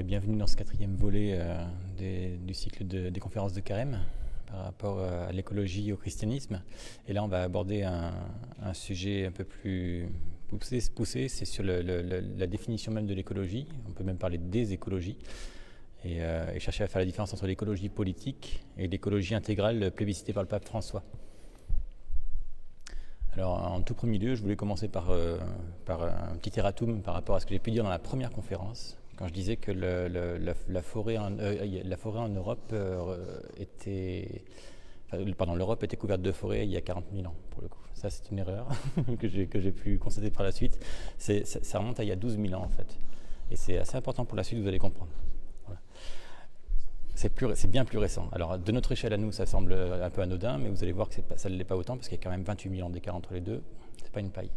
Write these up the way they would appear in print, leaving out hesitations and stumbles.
Bienvenue dans ce 4e volet du cycle des conférences de Carême par rapport à l'écologie et au christianisme. Et là, on va aborder un sujet un peu plus poussé, c'est sur la définition même de l'écologie. On peut même parler des écologies et chercher à faire la différence entre l'écologie politique et l'écologie intégrale plébiscitée par le pape François. Alors, en tout premier lieu, je voulais commencer par un petit erratum par rapport à ce que j'ai pu dire dans la première conférence, quand je disais que la forêt en Europe l'Europe était couverte de forêt il y a 40 000 ans, pour le coup. Ça, c'est une erreur que j'ai pu constater par la suite. Ça remonte à il y a 12 000 ans, en fait. Et c'est assez important pour la suite, vous allez comprendre. Voilà. C'est bien plus récent. Alors, de notre échelle à nous, ça semble un peu anodin, mais vous allez voir que ça ne l'est pas autant, parce qu'il y a quand même 28 000 ans d'écart entre les deux. C'est pas une paille.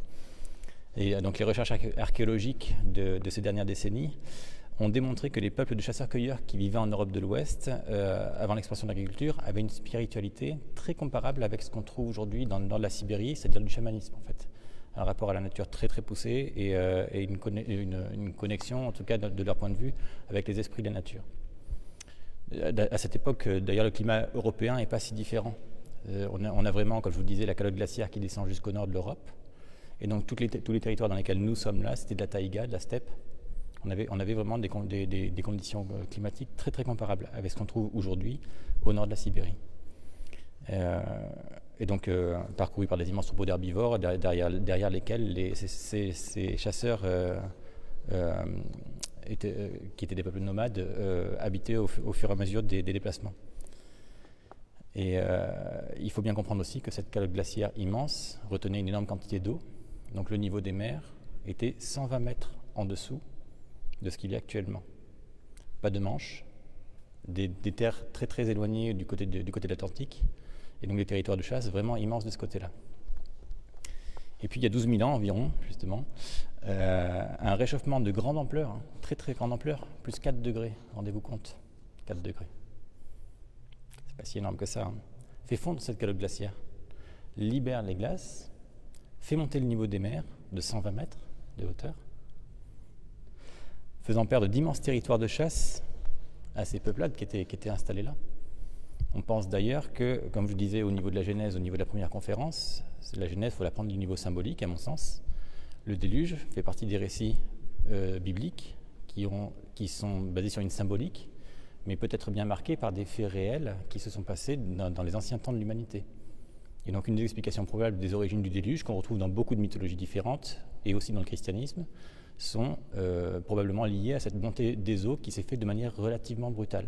Et donc, les recherches archéologiques de ces dernières décennies ont démontré que les peuples de chasseurs-cueilleurs qui vivaient en Europe de l'Ouest, avant l'expansion de l'agriculture, avaient une spiritualité très comparable avec ce qu'on trouve aujourd'hui dans le nord de la Sibérie, c'est-à-dire du chamanisme, en fait. Un rapport à la nature très très poussé et une connexion, en tout cas de leur point de vue, avec les esprits de la nature. À cette époque, d'ailleurs, le climat européen n'est pas si différent. On a vraiment, comme je vous disais, la calotte glaciaire qui descend jusqu'au nord de l'Europe. Et donc tous les territoires dans lesquels nous sommes là, c'était de la taïga, de la steppe. On avait vraiment des conditions climatiques très très comparables avec ce qu'on trouve aujourd'hui au nord de la Sibérie. Et donc parcourus par des immenses troupeaux d'herbivores, derrière lesquels ces chasseurs qui étaient des peuples nomades habitaient au fur et à mesure des déplacements. Et il faut bien comprendre aussi que cette calotte glaciaire immense retenait une énorme quantité d'eau. Donc le niveau des mers était 120 mètres en dessous de ce qu'il y a actuellement. Pas de manches, des terres très très éloignées du côté de l'Atlantique, et donc des territoires de chasse vraiment immenses de ce côté-là. Et puis il y a 12 000 ans environ, justement, un réchauffement de grande ampleur, très très grande ampleur, plus 4 degrés, rendez-vous compte, 4 degrés. C'est pas si énorme que ça, fait fondre cette calotte glaciaire, libère les glaces, fait monter le niveau des mers de 120 mètres de hauteur, faisant perdre d'immenses territoires de chasse à ces peuplades qui étaient installés là. On pense d'ailleurs que, comme je disais au niveau de la Genèse, au niveau de la première conférence, la Genèse, il faut la prendre du niveau symbolique, à mon sens. Le déluge fait partie des récits bibliques qui sont basés sur une symbolique, mais peut-être bien marqués par des faits réels qui se sont passés dans les anciens temps de l'humanité. Et donc une des explications probables des origines du déluge, qu'on retrouve dans beaucoup de mythologies différentes, et aussi dans le christianisme, sont probablement liées à cette montée des eaux qui s'est faite de manière relativement brutale,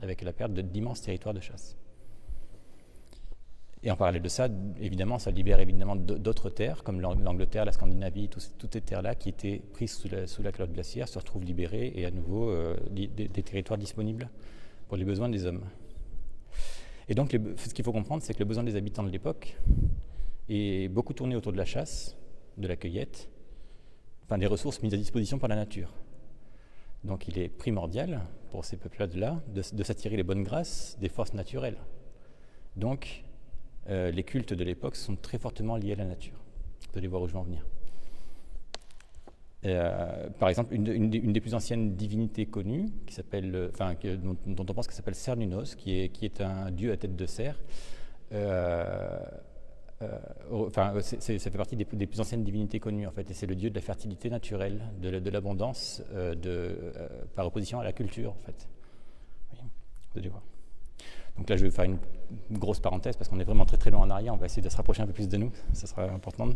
avec la perte d'immenses territoires de chasse. Et en parallèle de ça, évidemment, ça libère d'autres terres, comme l'Angleterre, la Scandinavie, toutes ces terres-là qui étaient prises sous la calotte glaciaire se retrouvent libérées et à nouveau des territoires disponibles pour les besoins des hommes. Et donc, ce qu'il faut comprendre, c'est que le besoin des habitants de l'époque est beaucoup tourné autour de la chasse, de la cueillette, enfin des ressources mises à disposition par la nature. Donc il est primordial pour ces peuples-là de s'attirer les bonnes grâces des forces naturelles. Donc les cultes de l'époque sont très fortement liés à la nature. Vous allez voir où je vais en venir. Par exemple, une des plus anciennes divinités connues, dont on pense qu'elle s'appelle Cernunnos, qui est un dieu à tête de cerf. Ça fait partie des plus anciennes divinités connues, en fait, et c'est le dieu de la fertilité naturelle, de l'abondance, par opposition à la culture, en fait. Oui, vous allez voir. Donc là, je vais faire une grosse parenthèse, parce qu'on est vraiment très très loin en arrière, on va essayer de se rapprocher un peu plus de nous, ça sera important,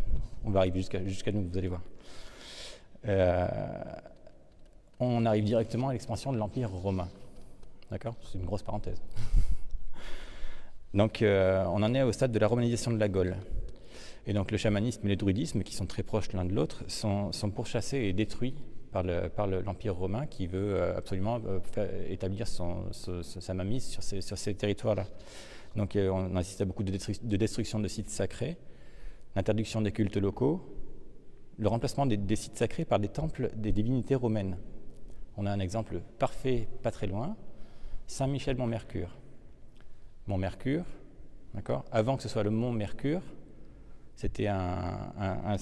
on va arriver jusqu'à nous, vous allez voir. On arrive directement à l'expansion de l'Empire romain. D'accord ? C'est une grosse parenthèse. Donc, on en est au stade de la romanisation de la Gaule. Et donc, le chamanisme et le druidisme, qui sont très proches l'un de l'autre, sont pourchassés et détruits par l'Empire romain qui veut absolument établir sa mainmise sur ces territoires-là. Donc, on assiste à beaucoup de destruction de sites sacrés, l'interdiction des cultes locaux, le remplacement des sites sacrés par des temples des divinités romaines. On a un exemple parfait, pas très loin, Saint-Michel-Mont-Mercure. Mont-Mercure, d'accord ? Avant que ce soit le Mont Mercure, C'était un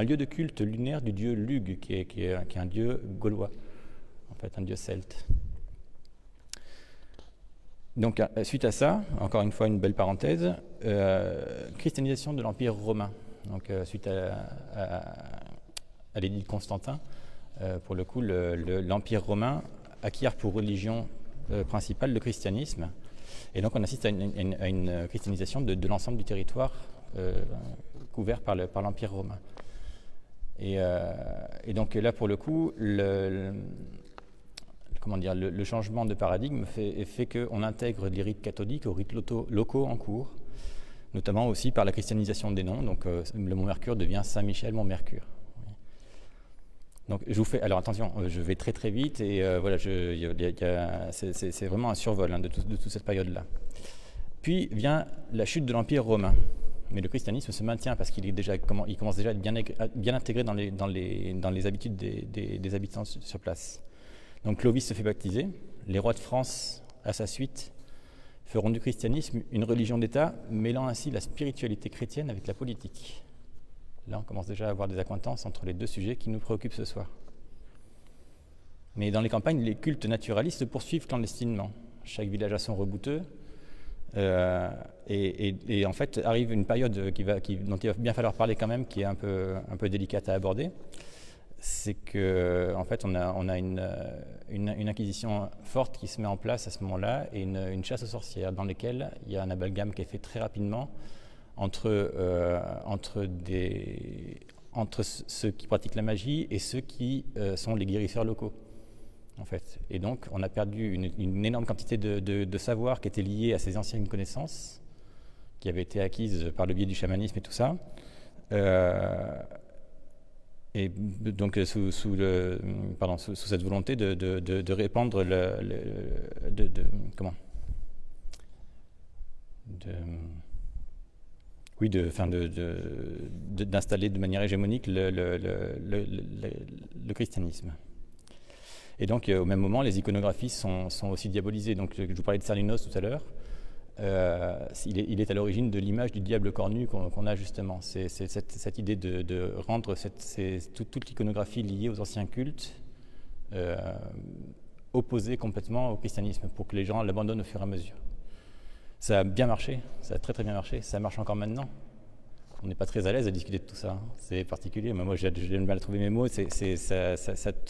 lieu de culte lunaire du dieu Lugh, qui est un dieu gaulois, en fait, un dieu celte. Donc, suite à ça, encore une fois une belle parenthèse, christianisation de l'Empire romain. Donc, suite à l'édit de Constantin, pour le coup, l'Empire romain acquiert pour religion principale le christianisme. Et donc, on assiste à une christianisation de l'ensemble du territoire couvert par l'Empire romain. Et donc, là, pour le coup, le changement de paradigme fait qu'on intègre les rites catholiques aux rites locaux en cours, notamment aussi par la christianisation des noms. Donc, le Mont Mercure devient Saint-Michel Mont Mercure. Donc, je vous fais. Alors, attention, je vais très très vite et voilà, c'est vraiment un survol de toute cette période-là. Puis vient la chute de l'Empire romain. Mais le christianisme se maintient parce qu'il commence déjà à être bien intégré dans les habitudes des habitants sur place. Donc Clovis se fait baptiser, les rois de France, à sa suite, feront du christianisme une religion d'État, mêlant ainsi la spiritualité chrétienne avec la politique. Là, on commence déjà à avoir des accointances entre les deux sujets qui nous préoccupent ce soir. Mais dans les campagnes, les cultes naturalistes se poursuivent clandestinement. Chaque village a son rebouteux, et en fait, arrive une période dont il va bien falloir parler quand même, qui est un peu délicate à aborder. C'est qu'en fait, on a une acquisition forte qui se met en place à ce moment-là et une chasse aux sorcières dans lesquelles il y a un amalgame qui est fait très rapidement entre ceux qui pratiquent la magie et ceux qui sont les guérisseurs locaux, en fait. Et donc, on a perdu une énorme quantité de savoir qui était lié à ces anciennes connaissances qui avaient été acquises par le biais du chamanisme et tout ça. Et donc sous cette volonté de répandre d'installer de manière hégémonique le christianisme. Et donc au même moment, les iconographies sont aussi diabolisées. Donc je vous parlais de Cernunnos tout à l'heure. Il est à l'origine de l'image du diable cornu qu'on a justement. C'est cette idée de rendre toute l'iconographie liée aux anciens cultes opposée complètement au christianisme pour que les gens l'abandonnent au fur et à mesure. Ça a bien marché, ça a très très bien marché, ça marche encore maintenant. On n'est pas très à l'aise à discuter de tout ça, c'est particulier. Mais moi j'ai du mal à trouver mes mots, ça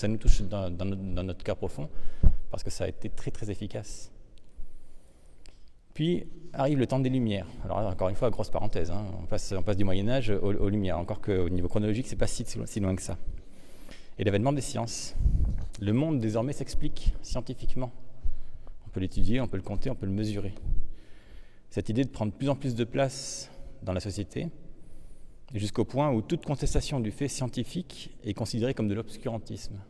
nous touche dans notre cœur profond parce que ça a été très très efficace. Puis arrive le temps des Lumières. Alors encore une fois, grosse parenthèse, on passe du Moyen-Âge aux Lumières, encore qu'au niveau chronologique, c'est pas si loin que ça. Et l'avènement des sciences. Le monde désormais s'explique scientifiquement. On peut l'étudier, on peut le compter, on peut le mesurer. Cette idée de prendre de plus en plus de place dans la société, jusqu'au point où toute contestation du fait scientifique est considérée comme de l'obscurantisme.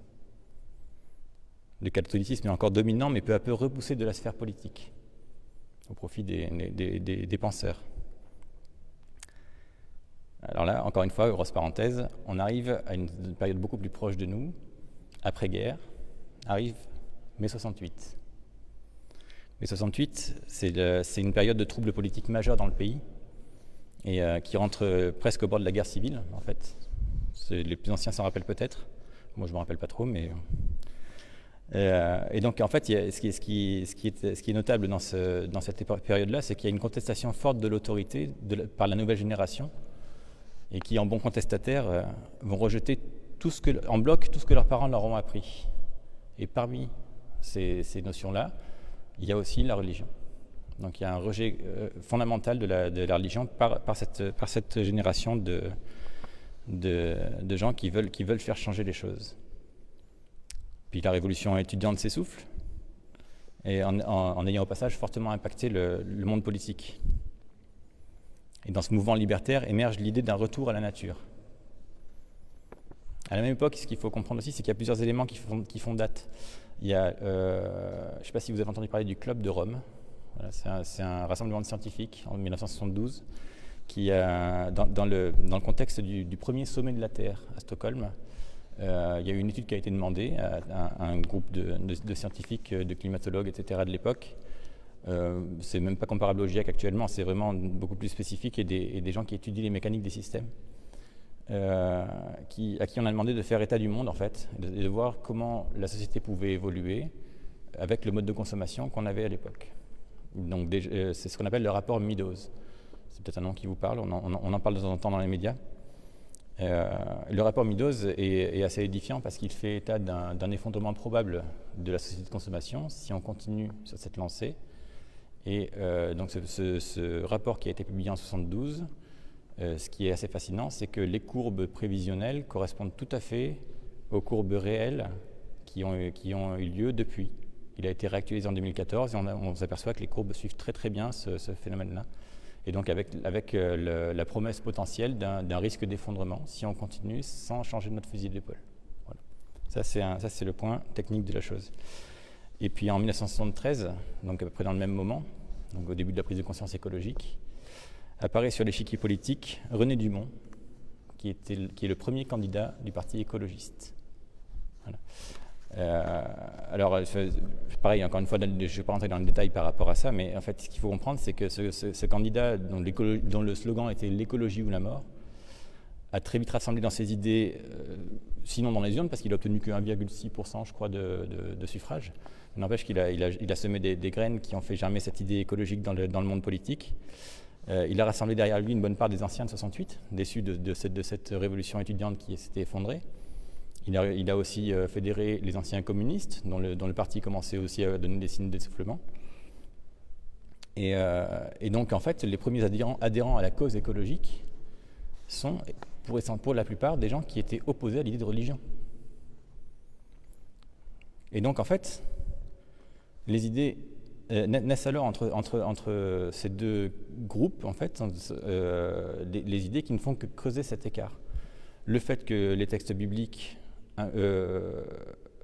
Le catholicisme est encore dominant, mais peu à peu repoussé de la sphère politique, au profit des penseurs. Alors là, encore une fois, grosse parenthèse, on arrive à une période beaucoup plus proche de nous, après-guerre, arrive mai 68. Mai 68, c'est une période de troubles politiques majeurs dans le pays, et qui rentre presque au bord de la guerre civile, en fait. Les plus anciens s'en rappellent peut-être, moi je ne me rappelle pas trop, mais... et donc en fait, ce qui est notable dans cette période-là, c'est qu'il y a une contestation forte de l'autorité par la nouvelle génération, et qui, en bons contestataires, vont rejeter en bloc tout ce que leurs parents leur ont appris. Et parmi ces notions-là, il y a aussi la religion. Donc il y a un rejet fondamental de la religion par cette génération de gens qui veulent faire changer les choses. Puis la révolution étudiante s'essouffle, et en ayant au passage fortement impacté le monde politique. Et dans ce mouvement libertaire émerge l'idée d'un retour à la nature. À la même époque, ce qu'il faut comprendre aussi, c'est qu'il y a plusieurs éléments qui font date. Il y a, je ne sais pas si vous avez entendu parler du Club de Rome. Voilà, c'est un rassemblement de scientifiques en 1972 qui, dans le contexte du premier sommet de la Terre à Stockholm, il y a eu une étude qui a été demandée à un groupe de scientifiques, de climatologues, etc. de l'époque, C'est même pas comparable au GIEC actuellement, c'est vraiment beaucoup plus spécifique et des gens qui étudient les mécaniques des systèmes, à qui on a demandé de faire état du monde en fait, et de voir comment la société pouvait évoluer avec le mode de consommation qu'on avait à l'époque. Donc c'est ce qu'on appelle le rapport Meadows. C'est peut-être un nom qui vous parle, on en parle de temps en temps dans les médias. Le rapport Meadows est assez édifiant parce qu'il fait état d'un effondrement probable de la société de consommation si on continue sur cette lancée. Et donc ce rapport qui a été publié en 1972, ce qui est assez fascinant, c'est que les courbes prévisionnelles correspondent tout à fait aux courbes réelles qui ont eu lieu depuis. Il a été réactualisé en 2014 et on s'aperçoit que les courbes suivent très très bien ce phénomène-là. Et donc avec la promesse potentielle d'un risque d'effondrement si on continue sans changer de notre fusil d'épaule. Voilà. Ça c'est le point technique de la chose. Et puis en 1973, donc à peu près dans le même moment, donc au début de la prise de conscience écologique, apparaît sur l'échiquier politique René Dumont, qui est le premier candidat du parti écologiste. Voilà. Alors, pareil, encore une fois, je ne vais pas rentrer dans le détail par rapport à ça, mais en fait, ce qu'il faut comprendre, c'est que ce candidat dont le slogan était « l'écologie ou la mort », a très vite rassemblé dans ses idées, sinon dans les urnes, parce qu'il a obtenu que 1,6%, je crois, de suffrage. N'empêche qu'il a semé des graines qui ont fait germer cette idée écologique dans le monde politique. Il a rassemblé derrière lui une bonne part des anciens de 68, déçus de cette révolution étudiante qui s'était effondrée. Il a aussi fédéré les anciens communistes, dont le parti commençait aussi à donner des signes d'essoufflement. Et donc, en fait, les premiers adhérents à la cause écologique sont, pour la plupart, des gens qui étaient opposés à l'idée de religion. Et donc, en fait, les idées naissent alors entre ces deux groupes, en fait, les idées qui ne font que creuser cet écart. Le fait que les textes bibliques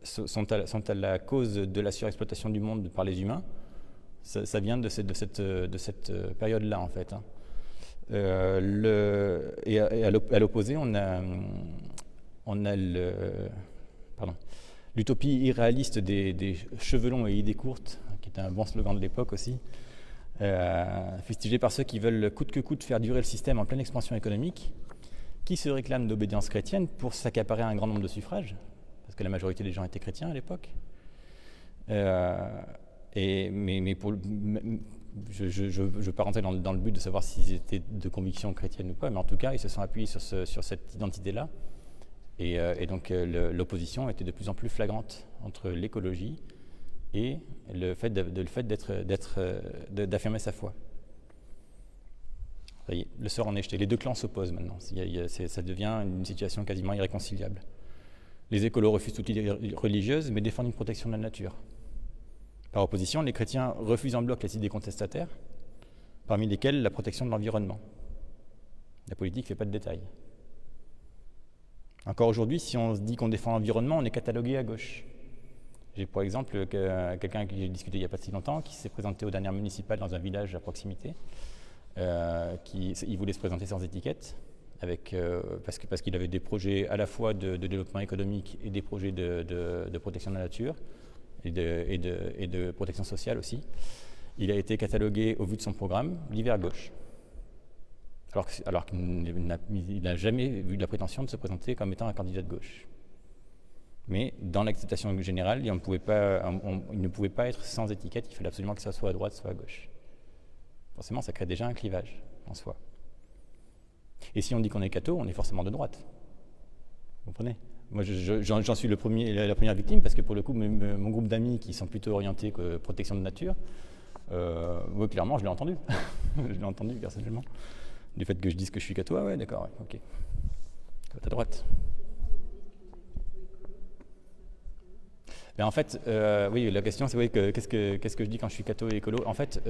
sont à la cause de la surexploitation du monde par les humains, ça vient de cette période-là, en fait. Et à l'opposé, on a l'utopie irréaliste des cheveux longs et idées courtes, qui est un bon slogan de l'époque aussi, fustigé par ceux qui veulent coûte que coûte faire durer le système en pleine expansion économique, qui se réclament d'obédience chrétienne pour s'accaparer un grand nombre de suffrages, parce que la majorité des gens étaient chrétiens à l'époque. Je ne veux pas rentrer dans le but de savoir s'ils étaient de conviction chrétienne ou pas, mais en tout cas, ils se sont appuyés sur cette identité-là. Et donc, l'opposition était de plus en plus flagrante entre l'écologie et le fait d'affirmer sa foi. Ça y est, le sort en est jeté. Les deux clans s'opposent maintenant. Ça devient une situation quasiment irréconciliable. Les écolos refusent toute idée religieuse, mais défendent une protection de la nature. Par opposition, les chrétiens refusent en bloc les idées contestataires, parmi lesquelles la protection de l'environnement. La politique ne fait pas de détails. Encore aujourd'hui, si on se dit qu'on défend l'environnement, on est catalogué à gauche. J'ai pour exemple quelqu'un avec qui j'ai discuté il n'y a pas si longtemps, qui s'est présenté aux dernières municipales dans un village à proximité. Il voulait se présenter sans étiquette, parce qu'il avait des projets à la fois de développement économique et des projets de protection de la nature et de protection sociale aussi. Il a été catalogué, au vu de son programme, l'hiver gauche. Alors qu'il n'a jamais eu la prétention de se présenter comme étant un candidat de gauche. Mais dans l'acceptation générale, il ne pouvait pas être sans étiquette, il fallait absolument que ça soit à droite, soit à gauche. Forcément, ça crée déjà un clivage en soi. Et si on dit qu'on est catho, on est forcément de droite. Vous comprenez ? Moi, j'en suis la première victime, parce que pour le coup, mon groupe d'amis qui sont plutôt orientés que protection de nature, moi, clairement, je l'ai entendu. Je l'ai entendu personnellement. Du fait que je dise que je suis catho, ah ouais, d'accord, ouais, ok. À droite. Ben en fait, oui, la question c'est oui, qu'est-ce que je dis quand je suis catho et écolo. En fait,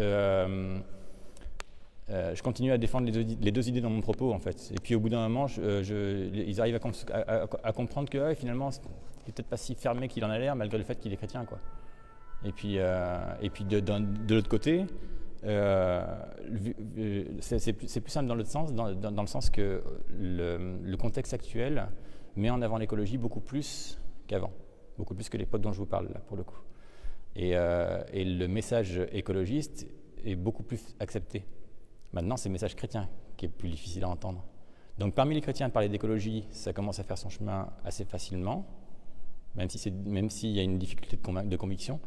je continue à défendre les deux idées dans mon propos, en fait. Et puis au bout d'un moment, ils arrivent à comprendre que finalement, il n'est peut-être pas si fermé qu'il en a l'air, malgré le fait qu'il est chrétien, quoi. Et puis de l'autre côté, c'est plus simple dans l'autre sens, dans le sens que le contexte actuel met en avant l'écologie beaucoup plus qu'avant, beaucoup plus que l'époque dont je vous parle là, pour le coup. Et le message écologiste est beaucoup plus accepté. Maintenant, c'est le message chrétien qui est plus difficile à entendre. Donc parmi les chrétiens, parler d'écologie, ça commence à faire son chemin assez facilement, même s'il y a une difficulté de conviction.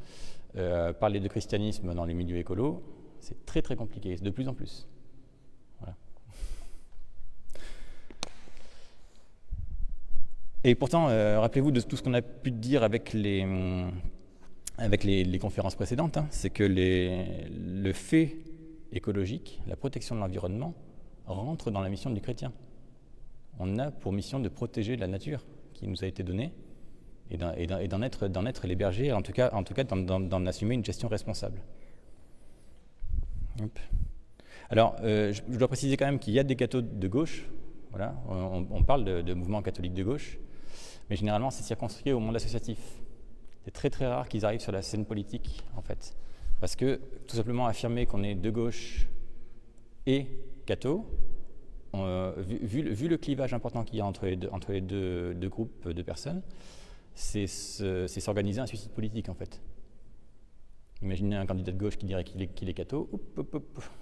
Parler de christianisme dans les milieux écolos, c'est très très compliqué, de plus en plus. Voilà. Et pourtant, rappelez-vous de tout ce qu'on a pu dire avec les conférences précédentes, c'est que le fait écologique, la protection de l'environnement, rentre dans la mission du chrétien. On a pour mission de protéger la nature qui nous a été donnée et d'en être les bergers, en tout cas d'en assumer une gestion responsable. Hop. Alors, je dois préciser quand même qu'il y a des cathos de gauche, voilà, on parle de mouvements catholiques de gauche, mais généralement c'est circonscrit au monde associatif. C'est très très rare qu'ils arrivent sur la scène politique, en fait. Parce que, tout simplement, affirmer qu'on est de gauche et catho, vu le clivage important qu'il y a entre les deux groupes de personnes, c'est s'organiser un suicide politique, en fait. Imaginez un candidat de gauche qui dirait qu'il est catho, il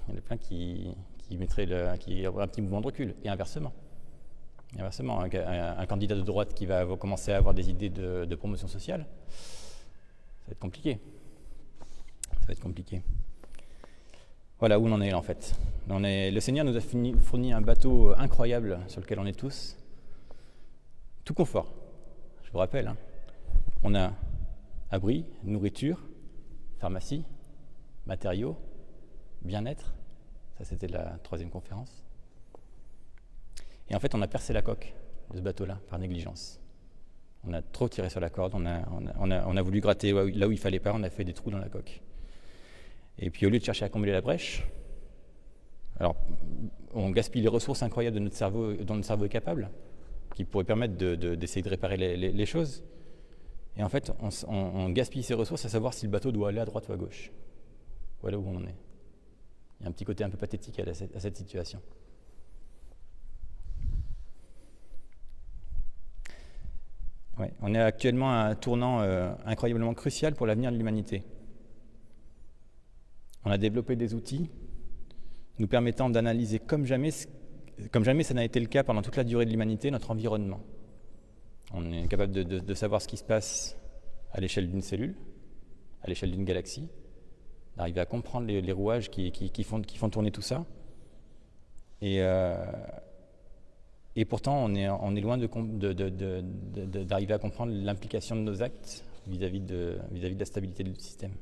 y en a plein qui mettraient un petit mouvement de recul, et inversement. Un candidat de droite qui va commencer à avoir des idées de promotion sociale, ça va être compliqué. Voilà où on en est en fait. Le Seigneur nous a fourni un bateau incroyable sur lequel on est tous. Tout confort, je vous rappelle. On a abri, nourriture, pharmacie, matériaux, bien-être. Ça c'était la 3e conférence. Et en fait, on a percé la coque de ce bateau-là par négligence. On a trop tiré sur la corde, on a voulu gratter là où il fallait pas, on a fait des trous dans la coque. Et puis au lieu de chercher à combler la brèche, alors on gaspille les ressources incroyables de notre cerveau, dont notre cerveau est capable, qui pourraient permettre d'essayer de réparer les choses. Et en fait, on gaspille ces ressources à savoir si le bateau doit aller à droite ou à gauche. Voilà où on en est. Il y a un petit côté un peu pathétique à cette situation. Ouais, on est actuellement à un tournant incroyablement crucial pour l'avenir de l'humanité. On a développé des outils nous permettant d'analyser comme jamais ça n'a été le cas pendant toute la durée de l'humanité, notre environnement. On est capable de savoir ce qui se passe à l'échelle d'une cellule, à l'échelle d'une galaxie, d'arriver à comprendre les rouages qui font tourner tout ça. Et pourtant, on est loin d'arriver à comprendre l'implication de nos actes vis-à-vis de la stabilité du système.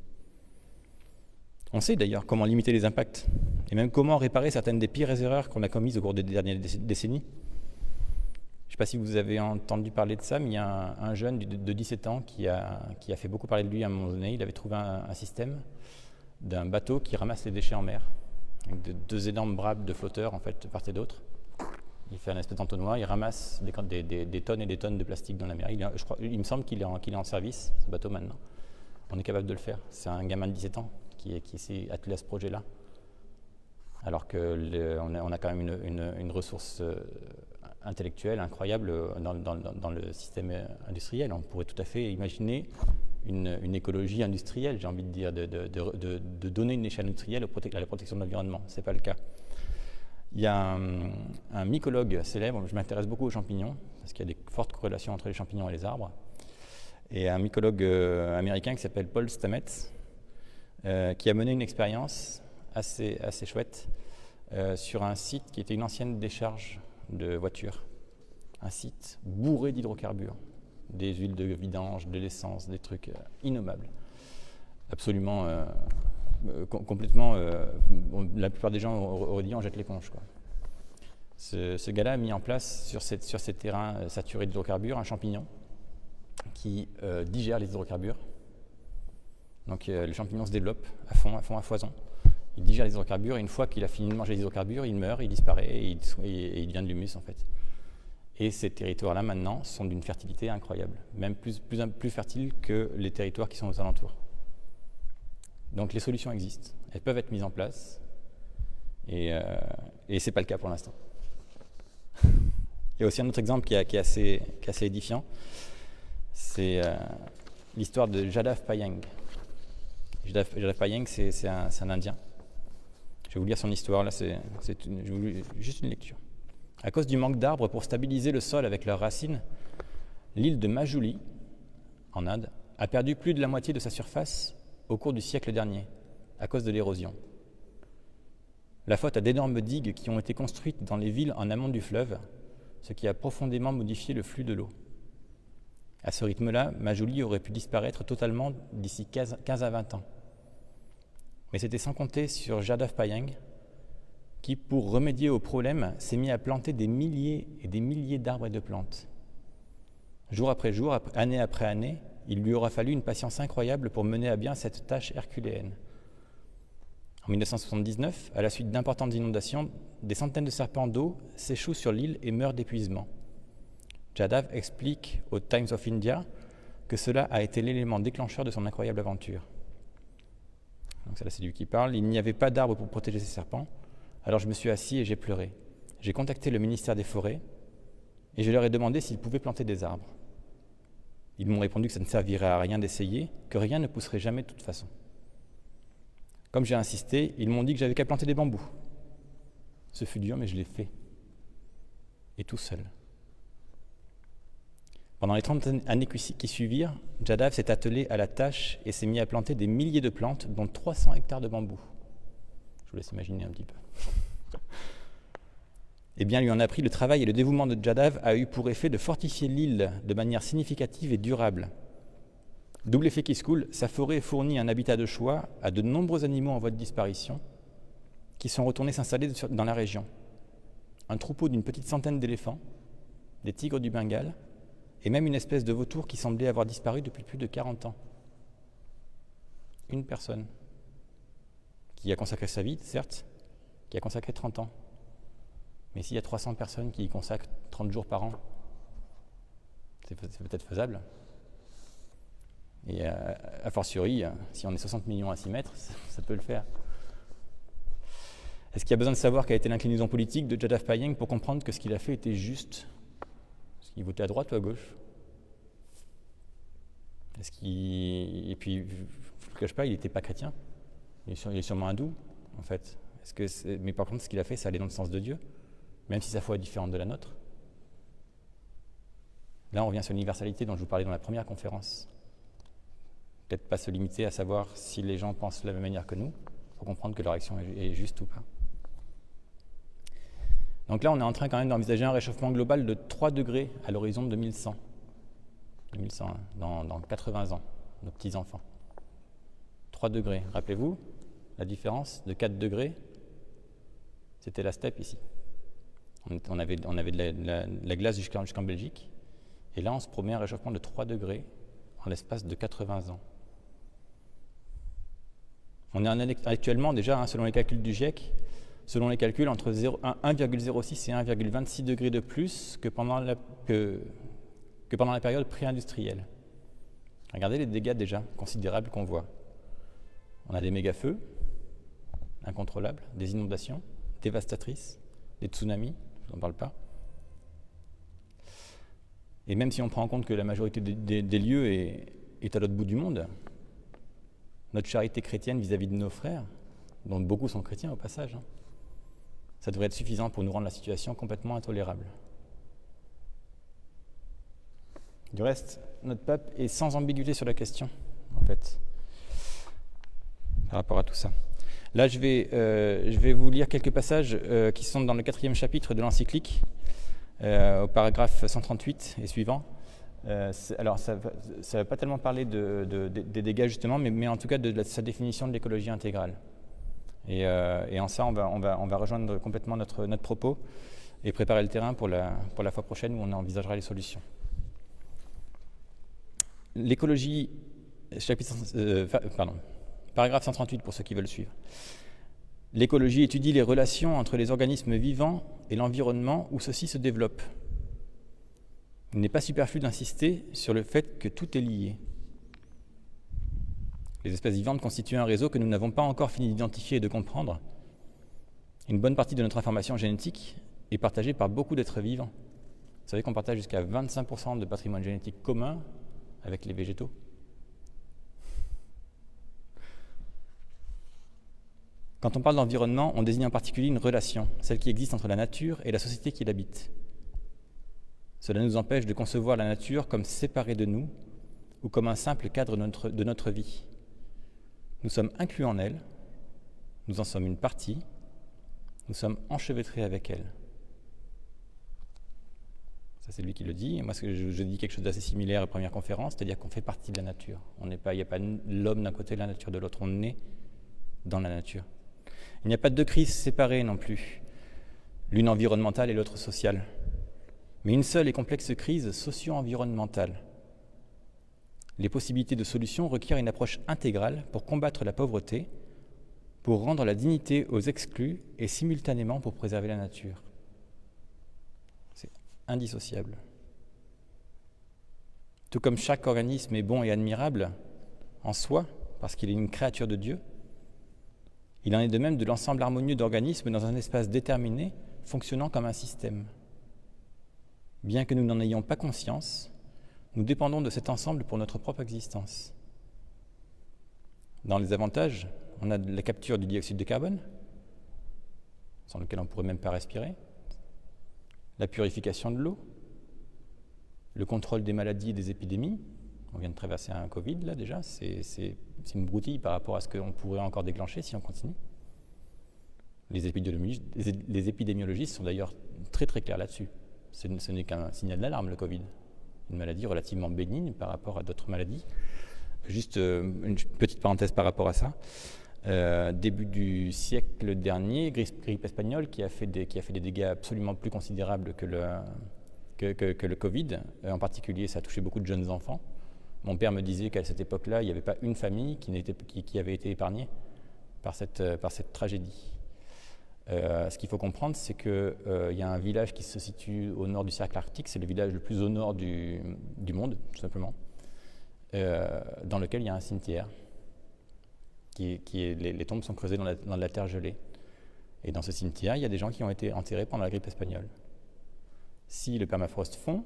On sait d'ailleurs comment limiter les impacts, et même comment réparer certaines des pires erreurs qu'on a commises au cours des dernières décennies. Je ne sais pas si vous avez entendu parler de ça, mais il y a un jeune de 17 ans qui a fait beaucoup parler de lui à un moment donné. Il avait trouvé un système d'un bateau qui ramasse les déchets en mer, avec deux énormes bras de flotteurs, en fait, de part et d'autre. Il fait un espèce d'entonnoir, il ramasse des tonnes et des tonnes de plastique dans la mer. Il me semble qu'il est en service, ce bateau, maintenant. On est capable de le faire. C'est un gamin de 17 ans qui s'est attelé à ce projet-là. Alors qu'on a quand même une ressource intellectuelle incroyable dans le système industriel. On pourrait tout à fait imaginer une écologie industrielle, j'ai envie de dire, de donner une échelle industrielle à la protection de l'environnement. Ce n'est pas le cas. Il y a un mycologue célèbre, je m'intéresse beaucoup aux champignons, parce qu'il y a des fortes corrélations entre les champignons et les arbres, et un mycologue américain qui s'appelle Paul Stamets, qui a mené une expérience assez chouette sur un site qui était une ancienne décharge de voitures, un site bourré d'hydrocarbures, des huiles de vidange, de l'essence, des trucs innommables, absolument... complètement, la plupart des gens auraient dit on jette l'éponge, quoi. Ce gars-là a mis en place sur ces terrains saturés d'hydrocarbures un champignon qui digère les hydrocarbures. Donc le champignon se développe à fond, à foison. Il digère les hydrocarbures et une fois qu'il a fini de manger les hydrocarbures, il meurt, il disparaît et il devient de l'humus en fait. Et ces territoires-là maintenant sont d'une fertilité incroyable, même plus fertiles que les territoires qui sont aux alentours. Donc les solutions existent, elles peuvent être mises en place, et ce n'est pas le cas pour l'instant. Il y a aussi un autre exemple qui est assez édifiant, c'est l'histoire de Jadav Payeng. Jadav Payeng, c'est un Indien. Je vais vous lire son histoire, là, juste une lecture. À cause du manque d'arbres pour stabiliser le sol avec leurs racines, l'île de Majuli, en Inde, a perdu plus de la moitié de sa surface au cours du siècle dernier, à cause de l'érosion. La faute à d'énormes digues qui ont été construites dans les villes en amont du fleuve, ce qui a profondément modifié le flux de l'eau. À ce rythme-là, Majuli aurait pu disparaître totalement d'ici 15 à 20 ans. Mais c'était sans compter sur Jadav Payeng, qui, pour remédier au problème, s'est mis à planter des milliers et des milliers d'arbres et de plantes. Jour après jour, année après année, il lui aura fallu une patience incroyable pour mener à bien cette tâche herculéenne. En 1979, à la suite d'importantes inondations, des centaines de serpents d'eau s'échouent sur l'île et meurent d'épuisement. Jadav explique au Times of India que cela a été l'élément déclencheur de son incroyable aventure. Donc ça, là, c'est lui qui parle. Il n'y avait pas d'arbre pour protéger ces serpents, alors je me suis assis et j'ai pleuré. J'ai contacté le ministère des Forêts et je leur ai demandé s'ils pouvaient planter des arbres. Ils m'ont répondu que ça ne servirait à rien d'essayer, que rien ne pousserait jamais de toute façon. Comme j'ai insisté, ils m'ont dit que j'avais qu'à planter des bambous. Ce fut dur, mais je l'ai fait. Et tout seul. Pendant les 30 années qui suivirent, Jadav s'est attelé à la tâche et s'est mis à planter des milliers de plantes, dont 300 hectares de bambous. Je vous laisse imaginer un petit peu. Eh bien, lui en a pris, le travail et le dévouement de Jadav a eu pour effet de fortifier l'île de manière significative et durable. Double effet qui se coule, sa forêt fournit un habitat de choix à de nombreux animaux en voie de disparition qui sont retournés s'installer dans la région. Un troupeau d'une petite centaine d'éléphants, des tigres du Bengale, et même une espèce de vautour qui semblait avoir disparu depuis plus de 40 ans. Une personne qui a consacré sa vie, certes, qui a consacré 30 ans. Mais s'il y a 300 personnes qui y consacrent 30 jours par an, c'est peut-être faisable. Et a fortiori, si on est 60 millions à s'y mettre, ça peut le faire. Est-ce qu'il y a besoin de savoir quelle a été l'inclinaison politique de Jadav Payeng pour comprendre que ce qu'il a fait était juste ? Est-ce qu'il votait à droite ou à gauche ? Et puis, je ne le cache pas, il n'était pas chrétien. Il est sûrement hindou, en fait. Mais par contre, ce qu'il a fait, ça allait dans le sens de Dieu, même si sa foi est différente de la nôtre. Là, on revient sur l'universalité dont je vous parlais dans la première conférence. Peut-être pas se limiter à savoir si les gens pensent de la même manière que nous, pour comprendre que leur action est juste ou pas. Donc là, on est en train quand même d'envisager un réchauffement global de 3 degrés à l'horizon de 2100. 2100, hein, dans 80 ans, nos petits-enfants. 3 degrés, rappelez-vous, la différence de 4 degrés, c'était la steppe ici. On avait de la glace jusqu'en Belgique, et là, on se promet un réchauffement de 3 degrés en l'espace de 80 ans. On est actuellement déjà, selon les calculs du GIEC, entre 1,06 et 1,26 degrés de plus que pendant la période pré-industrielle. Regardez les dégâts déjà considérables qu'on voit. On a des méga-feux incontrôlables, des inondations dévastatrices, des tsunamis, je n'en parle pas. Et même si on prend en compte que la majorité des lieux est à l'autre bout du monde, notre charité chrétienne vis-à-vis de nos frères, dont beaucoup sont chrétiens au passage, ça devrait être suffisant pour nous rendre la situation complètement intolérable. Du reste, notre pape est sans ambiguïté sur la question, en fait, par rapport à tout ça. Là, je vais vous lire quelques passages qui sont dans le 4e chapitre de l'encyclique, au paragraphe 138 et suivant. Alors, ça ne va pas tellement parler des dégâts, justement, mais en tout cas de sa définition de l'écologie intégrale. Et en ça, on va rejoindre complètement notre propos et préparer le terrain pour la fois prochaine où on envisagera les solutions. L'écologie, paragraphe 138 pour ceux qui veulent suivre. L'écologie étudie les relations entre les organismes vivants et l'environnement où ceux-ci se développent. Il n'est pas superflu d'insister sur le fait que tout est lié. Les espèces vivantes constituent un réseau que nous n'avons pas encore fini d'identifier et de comprendre. Une bonne partie de notre information génétique est partagée par beaucoup d'êtres vivants. Vous savez qu'on partage jusqu'à 25% de patrimoine génétique commun avec les végétaux. Quand on parle d'environnement, on désigne en particulier une relation, celle qui existe entre la nature et la société qui l'habite. Cela nous empêche de concevoir la nature comme séparée de nous ou comme un simple cadre de notre vie. Nous sommes inclus en elle, nous en sommes une partie, nous sommes enchevêtrés avec elle. Ça, c'est lui qui le dit. Et moi, je dis quelque chose d'assez similaire à la première conférence, c'est-à-dire qu'on fait partie de la nature. Il n'y a pas l'homme d'un côté et la nature de l'autre, on est dans la nature. Il n'y a pas de deux crises séparées non plus, l'une environnementale et l'autre sociale, mais une seule et complexe crise socio-environnementale. Les possibilités de solution requièrent une approche intégrale pour combattre la pauvreté, pour rendre la dignité aux exclus et simultanément pour préserver la nature. C'est indissociable. Tout comme chaque organisme est bon et admirable en soi, parce qu'il est une créature de Dieu, il en est de même de l'ensemble harmonieux d'organismes dans un espace déterminé, fonctionnant comme un système. Bien que nous n'en ayons pas conscience, nous dépendons de cet ensemble pour notre propre existence. Dans les avantages, on a la capture du dioxyde de carbone, sans lequel on ne pourrait même pas respirer, la purification de l'eau, le contrôle des maladies et des épidémies. On vient de traverser un Covid, là, déjà. C'est une broutille par rapport à ce qu'on pourrait encore déclencher si on continue. Les épidémiologistes sont d'ailleurs très très clairs là-dessus. Ce n'est qu'un signal d'alarme, le Covid. Une maladie relativement bénigne par rapport à d'autres maladies. Juste une petite parenthèse par rapport à ça. Début du siècle dernier, grippe espagnole qui a fait des dégâts absolument plus considérables que le Covid. En particulier, ça a touché beaucoup de jeunes enfants. Mon père me disait qu'à cette époque-là, il n'y avait pas une famille qui avait été épargnée par cette tragédie. Ce qu'il faut comprendre, c'est qu'il y a un village qui se situe au nord du cercle arctique, c'est le village le plus au nord du monde, tout simplement, dans lequel il y a un cimetière. Les tombes sont creusées dans la terre gelée. Et dans ce cimetière, il y a des gens qui ont été enterrés pendant la grippe espagnole. Si le permafrost fond,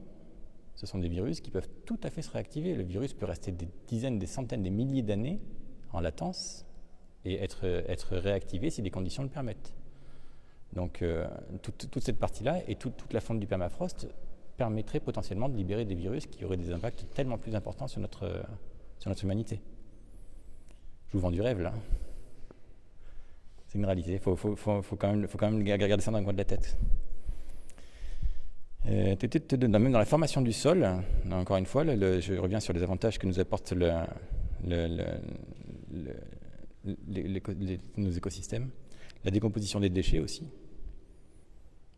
ce sont des virus qui peuvent tout à fait se réactiver. Le virus peut rester des dizaines, des centaines, des milliers d'années en latence et être réactivé si les conditions le permettent. Donc toute cette partie-là et toute la fonte du permafrost permettrait potentiellement de libérer des virus qui auraient des impacts tellement plus importants sur notre humanité. Je vous vends du rêve, là. C'est une réalité. Il faut quand même garder ça dans le coin de la tête. Même dans la formation du sol, encore une fois, je reviens sur les avantages que nous apportent nos écosystèmes, la décomposition des déchets aussi,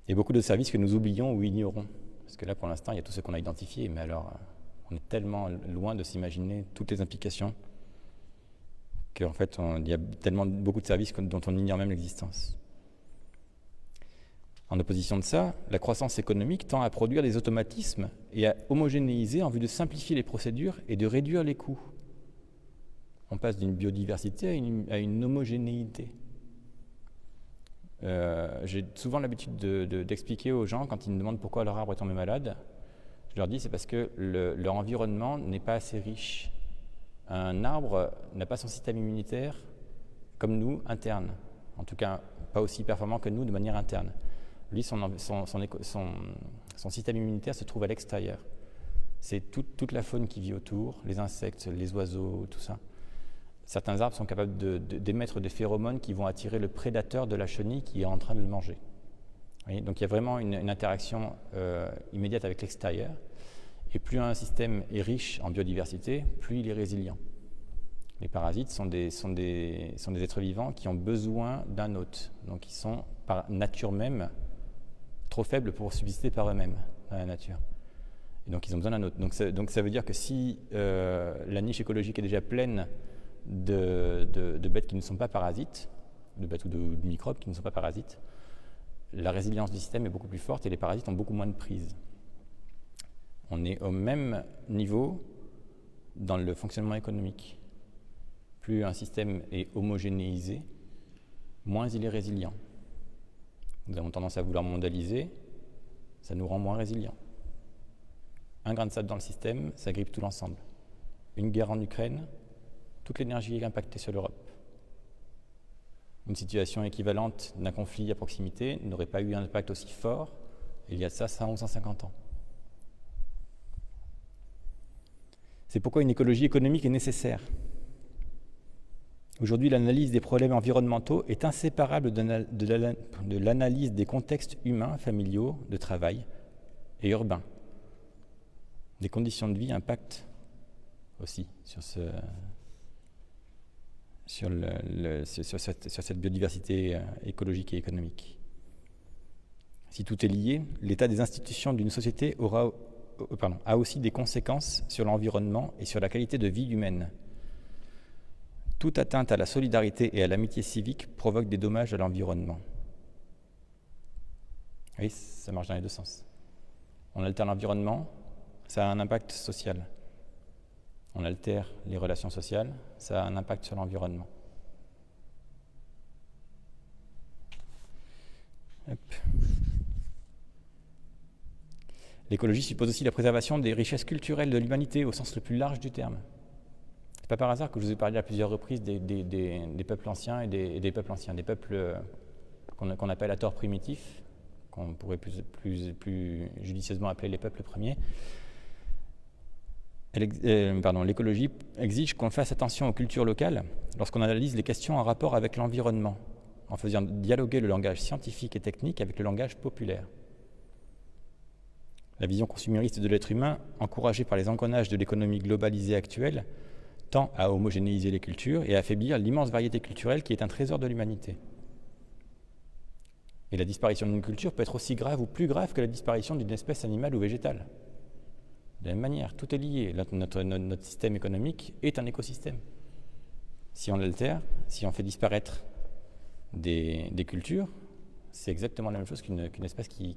et beaucoup de services que nous oublions ou ignorons. Parce que là, pour l'instant, il y a tout ce qu'on a identifié, mais alors, on est tellement loin de s'imaginer toutes les implications qu'en fait, il y a tellement beaucoup de services dont on ignore même l'existence. En opposition de ça, la croissance économique tend à produire des automatismes et à homogénéiser en vue de simplifier les procédures et de réduire les coûts. On passe d'une biodiversité à une homogénéité. J'ai souvent l'habitude d'expliquer aux gens, quand ils me demandent pourquoi leur arbre est tombé malade, je leur dis c'est parce que leur environnement n'est pas assez riche. Un arbre n'a pas son système immunitaire comme nous, interne. En tout cas, pas aussi performant que nous de manière interne. Lui, son système immunitaire se trouve à l'extérieur. C'est toute la faune qui vit autour, les insectes, les oiseaux, tout ça. Certains arbres sont capables d'émettre des phéromones qui vont attirer le prédateur de la chenille qui est en train de le manger. Oui, donc il y a vraiment une interaction immédiate avec l'extérieur. Et plus un système est riche en biodiversité, plus il est résilient. Les parasites sont des êtres vivants qui ont besoin d'un hôte. Donc ils sont par nature même trop faibles pour subsister par eux-mêmes dans la nature. Et donc ils ont besoin d'un hôte. Donc ça veut dire que si la niche écologique est déjà pleine de bêtes qui ne sont pas parasites, de bêtes ou de microbes qui ne sont pas parasites, la résilience du système est beaucoup plus forte et les parasites ont beaucoup moins de prise. On est au même niveau dans le fonctionnement économique. Plus un système est homogénéisé, moins il est résilient. Nous avons tendance à vouloir mondialiser, ça nous rend moins résilients. Un grain de sable dans le système, ça grippe tout l'ensemble. Une guerre en Ukraine, toute l'énergie est impactée sur l'Europe. Une situation équivalente d'un conflit à proximité n'aurait pas eu un impact aussi fort il y a de ça 100 ou 150 ans. C'est pourquoi une écologie économique est nécessaire. Aujourd'hui, l'analyse des problèmes environnementaux est inséparable de l'analyse des contextes humains, familiaux, de travail et urbains. Les conditions de vie impactent aussi sur cette biodiversité écologique et économique. Si tout est lié, l'état des institutions d'une société a aussi des conséquences sur l'environnement et sur la qualité de vie humaine. Toute atteinte à la solidarité et à l'amitié civique provoque des dommages à l'environnement. Oui, ça marche dans les deux sens. On altère l'environnement, ça a un impact social. On altère les relations sociales, ça a un impact sur l'environnement. Hop. L'écologie suppose aussi la préservation des richesses culturelles de l'humanité au sens le plus large du terme. C'est pas par hasard que je vous ai parlé à plusieurs reprises des peuples anciens et des peuples anciens, des peuples qu'on appelle à tort primitifs, qu'on pourrait plus judicieusement appeler les peuples premiers. L'écologie exige qu'on fasse attention aux cultures locales lorsqu'on analyse les questions en rapport avec l'environnement, en faisant dialoguer le langage scientifique et technique avec le langage populaire. La vision consumériste de l'être humain, encouragée par les engrenages de l'économie globalisée actuelle, tend à homogénéiser les cultures et à affaiblir l'immense variété culturelle qui est un trésor de l'humanité. Et la disparition d'une culture peut être aussi grave ou plus grave que la disparition d'une espèce animale ou végétale. De la même manière, tout est lié. Notre système économique est un écosystème. Si on l'altère, si on fait disparaître des cultures, c'est exactement la même chose qu'une espèce qui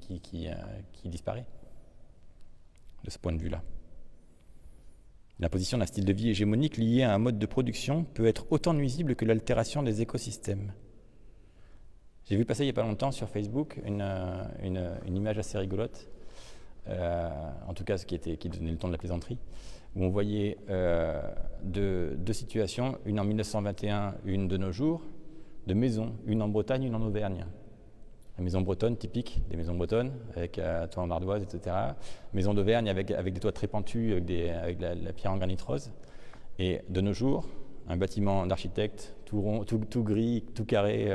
disparaît, de ce point de vue-là. L'imposition d'un style de vie hégémonique lié à un mode de production peut être autant nuisible que l'altération des écosystèmes. J'ai vu passer il n'y a pas longtemps sur Facebook une image assez rigolote, en tout cas qui donnait le ton de la plaisanterie, où on voyait deux situations, une en 1921, une de nos jours, de maisons, une en Bretagne, une en Auvergne. La maison bretonne, typique des maisons bretonnes, avec toit en ardoise, etc. Maison d'Auvergne avec des toits très pentus, avec la pierre en granit rose. Et de nos jours, un bâtiment d'architecte, tout rond, tout gris, tout carré,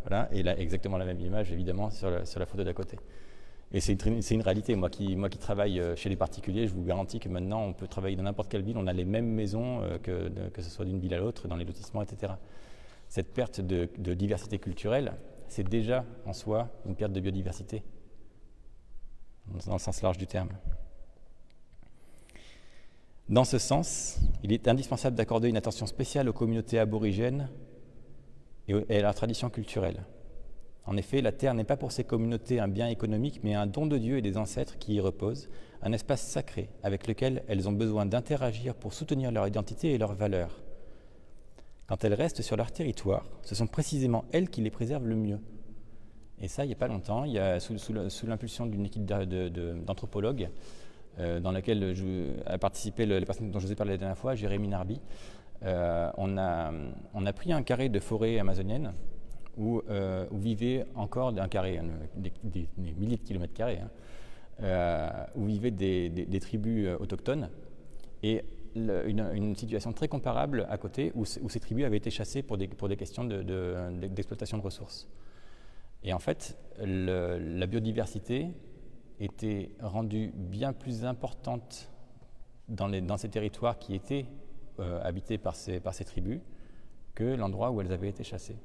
voilà. Et là, exactement la même image, évidemment, sur la photo d'à côté. Et c'est une réalité. Moi qui travaille chez les particuliers, je vous garantis que maintenant, on peut travailler dans n'importe quelle ville, on a les mêmes maisons, que ce soit d'une ville à l'autre, dans les lotissements, etc. Cette perte de diversité culturelle, c'est déjà en soi une perte de biodiversité, dans le sens large du terme. Dans ce sens, il est indispensable d'accorder une attention spéciale aux communautés aborigènes et à leur tradition culturelle. En effet, la terre n'est pas pour ces communautés un bien économique, mais un don de Dieu et des ancêtres qui y reposent, un espace sacré avec lequel elles ont besoin d'interagir pour soutenir leur identité et leurs valeurs. Quand elles restent sur leur territoire, ce sont précisément elles qui les préservent le mieux. Et ça, il n'y a pas longtemps, sous l'impulsion d'une équipe d'anthropologues, dans laquelle a participé la personne dont je vous ai parlé la dernière fois, Jérémy Narby, on a pris un carré de forêt amazonienne où vivaient encore un carré, des milliers de kilomètres carrés, où vivaient des tribus autochtones, et une situation très comparable à côté où ces tribus avaient été chassées pour des questions d'exploitation de ressources. Et en fait, la biodiversité était rendue bien plus importante dans ces territoires qui étaient habités par ces tribus que l'endroit où elles avaient été chassées.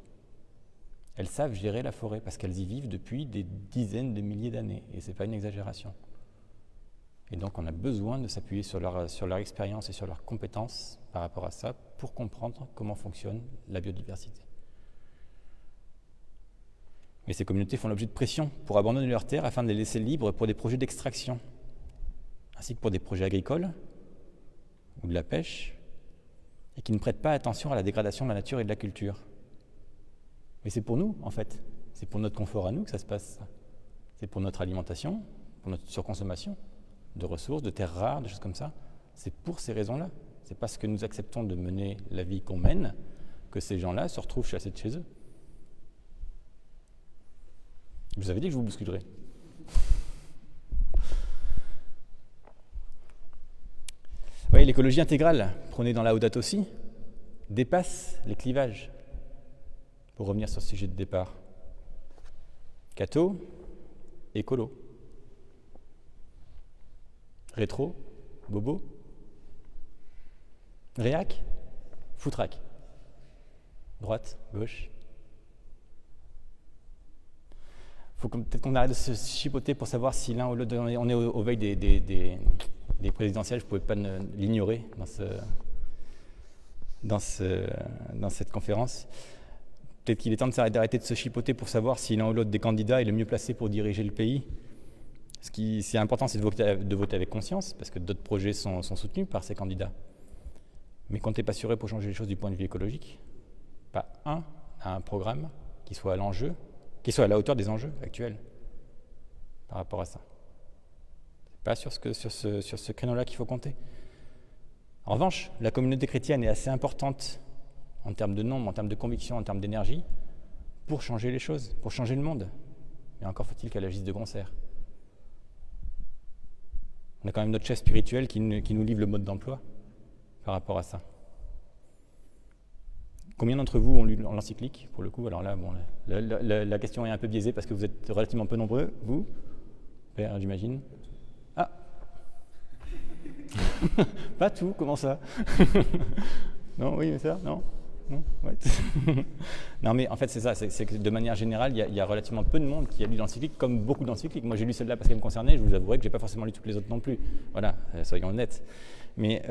Elles savent gérer la forêt parce qu'elles y vivent depuis des dizaines de milliers d'années, et ce n'est pas une exagération. Et donc on a besoin de s'appuyer sur leur expérience et sur leurs compétences par rapport à ça pour comprendre comment fonctionne la biodiversité. Mais ces communautés font l'objet de pression pour abandonner leurs terres afin de les laisser libres pour des projets d'extraction, ainsi que pour des projets agricoles ou de la pêche, et qui ne prêtent pas attention à la dégradation de la nature et de la culture. Mais c'est pour nous, en fait. C'est pour notre confort à nous que ça se passe. C'est pour notre alimentation, pour notre surconsommation de ressources, de terres rares, des choses comme ça. C'est pour ces raisons-là. C'est parce que nous acceptons de mener la vie qu'on mène que ces gens-là se retrouvent chassés de chez eux. Je vous avais dit que je vous bousculerais. Oui, l'écologie intégrale, prônée dans Laudato Si, dépasse les clivages. Pour revenir sur ce sujet de départ. Catho, écolo. Rétro, bobo. Réac, foutraque. Droite, gauche. Faut peut-être qu'on arrête de se chipoter pour savoir si l'un ou l'autre, on est au veille des présidentielles, je ne pouvais pas l'ignorer dans cette conférence. Peut-être qu'il est temps d'arrêter de se chipoter pour savoir si l'un ou l'autre des candidats est le mieux placé pour diriger le pays. Ce qui est important, c'est de voter avec conscience, parce que d'autres projets sont soutenus par ces candidats. Mais comptez pas sur eux pour changer les choses du point de vue écologique. Pas un à un programme qui soit à l'enjeu, qui soit à la hauteur des enjeux actuels par rapport à ça. C'est pas sur ce créneau-là qu'il faut compter. En revanche, la communauté chrétienne est assez importante en termes de nombre, en termes de conviction, en termes d'énergie, pour changer les choses, pour changer le monde. Mais encore faut-il qu'elle agisse de concert. On a quand même notre chef spirituel qui nous livre le mode d'emploi par rapport à ça. Combien d'entre vous ont lu l'encyclique, pour le coup? Alors là, bon, la question est un peu biaisée parce que vous êtes relativement peu nombreux. Vous, Père, j'imagine. Ah pas tout, comment ça? Non, oui, mais ça, non. Non, ouais. Non, mais en fait, c'est ça, c'est que de manière générale, il y a relativement peu de monde qui a lu l'encyclique, comme beaucoup d'encycliques. Moi, j'ai lu celle-là parce qu'elle me concernait, je vous avouerai que je n'ai pas forcément lu toutes les autres non plus. Voilà, soyons honnêtes. Mais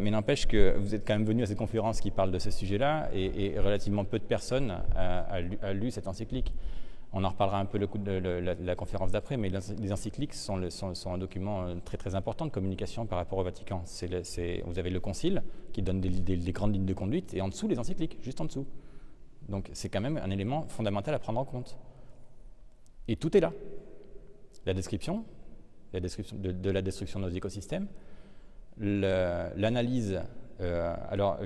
n'empêche que vous êtes quand même venus à cette conférence qui parle de ce sujet-là, et relativement peu de personnes a lu cette encyclique. On en reparlera un peu la conférence d'après, mais les encycliques sont un document très très important de communication par rapport au Vatican. Vous avez le concile qui donne des grandes lignes de conduite, et en dessous les encycliques, juste en dessous. Donc c'est quand même un élément fondamental à prendre en compte. Et tout est là. La description de la destruction de nos écosystèmes, l'analyse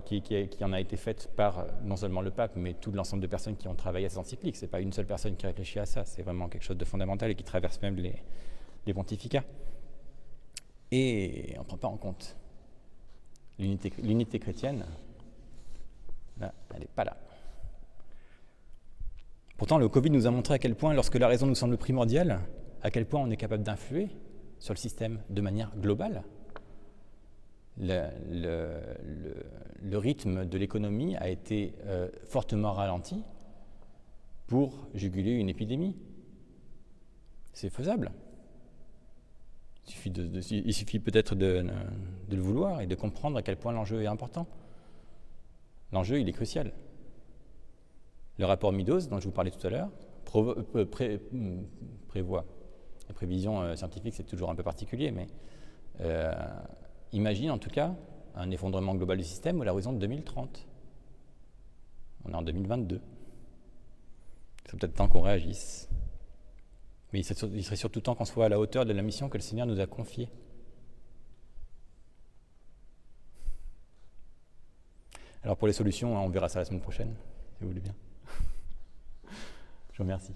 qui en a été faite par non seulement le pape, mais tout l'ensemble de personnes qui ont travaillé à ces encycliques. Ce n'est pas une seule personne qui réfléchit à ça, c'est vraiment quelque chose de fondamental et qui traverse même les pontificats. Et on ne prend pas en compte l'unité chrétienne. Là, elle n'est pas là. Pourtant, le Covid nous a montré à quel point, lorsque la raison nous semble primordiale, à quel point on est capable d'influer sur le système de manière globale. Le rythme de l'économie a été fortement ralenti pour juguler une épidémie. C'est faisable. Il suffit peut-être de le vouloir et de comprendre à quel point l'enjeu est important. L'enjeu, il est crucial. Le rapport Meadows, dont je vous parlais tout à l'heure, prévoit. Les prévisions scientifiques, c'est toujours un peu particulier, mais imagine en tout cas un effondrement global du système à l'horizon de 2030. On est en 2022. C'est peut-être temps qu'on réagisse. Mais il serait surtout temps qu'on soit à la hauteur de la mission que le Seigneur nous a confiée. Alors pour les solutions, on verra ça la semaine prochaine, si vous voulez bien. Je vous remercie.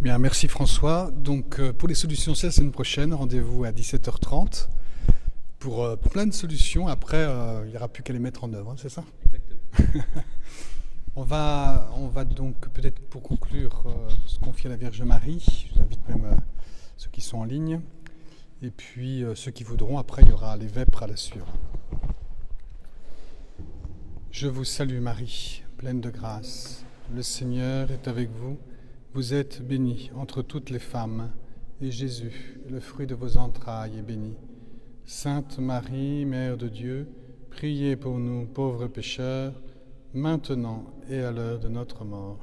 Bien, merci François. Donc pour les solutions, c'est la semaine prochaine, rendez-vous à 17h30 pour plein de solutions. Après, il n'y aura plus qu'à les mettre en œuvre, c'est ça? Exactement. On va donc peut-être pour conclure se confier à la Vierge Marie. Je vous invite même ceux qui sont en ligne. Et puis ceux qui voudront, après il y aura les vêpres à la suivre. Je vous salue Marie, pleine de grâce. Le Seigneur est avec vous. Vous êtes bénie entre toutes les femmes, et Jésus, le fruit de vos entrailles, est béni. Sainte Marie, Mère de Dieu, priez pour nous pauvres pécheurs, maintenant et à l'heure de notre mort.